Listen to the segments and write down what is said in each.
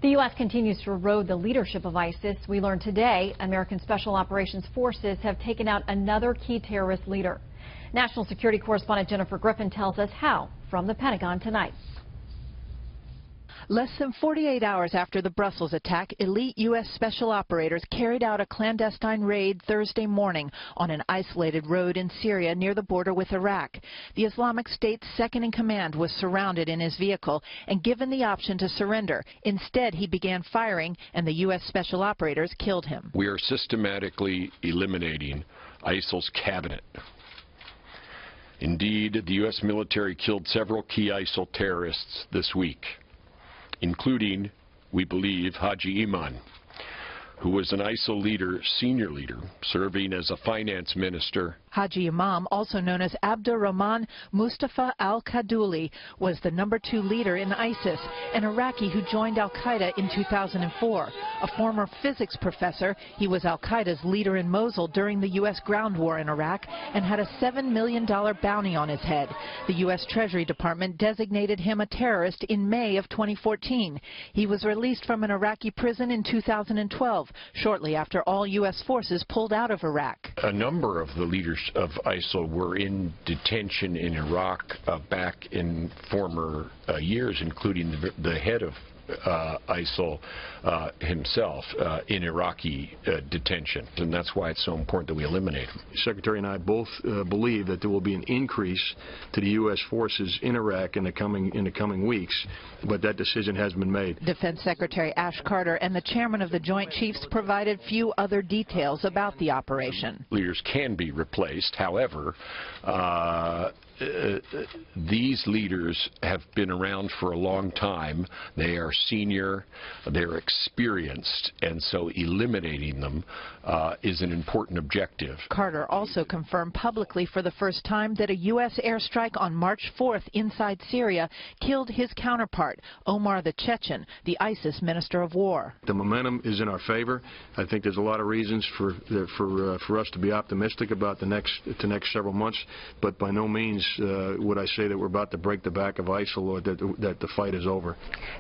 The U.S. continues to erode the leadership of ISIS. We learned today American Special Operations Forces have taken out another key terrorist leader. National Security Correspondent Jennifer Griffin tells us how from the Pentagon tonight. Less than 48 hours after the Brussels attack, elite U.S. special operators carried out a clandestine raid Thursday morning on an isolated road in Syria near the border with Iraq. The Islamic State's second-in-command was surrounded in his vehicle and given the option to surrender. Instead, he began firing, and the U.S. special operators killed him. We are systematically eliminating ISIL's cabinet. Indeed, the U.S. military killed several key ISIL terrorists this week, including, we believe, Haji Iman, who was an ISIL leader, senior leader, serving as a finance minister. Haji Imam, also known as Abdurrahman Mustafa al-Kaduli, was the #2 leader in ISIS, an Iraqi who joined al-Qaeda in 2004. A former physics professor, he was al-Qaeda's leader in Mosul during the U.S. ground war in Iraq and had a $7 million bounty on his head. The U.S. Treasury Department designated him a terrorist in May of 2014. He was released from an Iraqi prison in 2012, shortly after all U.S. forces pulled out of Iraq. A number of the leaders of ISIL were in detention in Iraq back in former years, including the head of ISIL himself in Iraqi detention, and that's why it's so important that we eliminate him. The Secretary and I both believe that there will be an increase to the U.S. forces in Iraq in the coming weeks, but that decision has been made. Defense Secretary Ash Carter and the chairman of the Joint Chiefs provided few other details about the operation. Leaders can be replaced. However, these leaders have been around for a long time. They are senior, they're experienced, and so eliminating them is an important objective. Carter also confirmed publicly for the first time that a U.S. airstrike on March 4th inside Syria killed his counterpart, Omar the Chechen, the ISIS Minister of War. The momentum is in our favor. I think there's a lot of reasons for us to be optimistic about the next several months, but by no means would I say that we're about to break the back of ISIL or that the fight is over.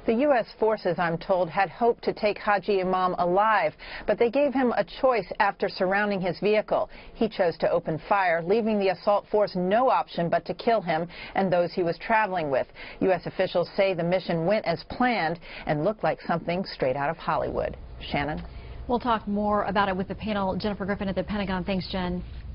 The U.S. forces, I'm told, had hoped to take Haji Imam alive, but they gave him a choice after surrounding his vehicle. He chose to open fire, leaving the assault force no option but to kill him and those he was traveling with. U.S. officials say the mission went as planned and looked like something straight out of Hollywood. Shannon? We'll talk more about it with the panel. Jennifer Griffin at the Pentagon. Thanks, Jen.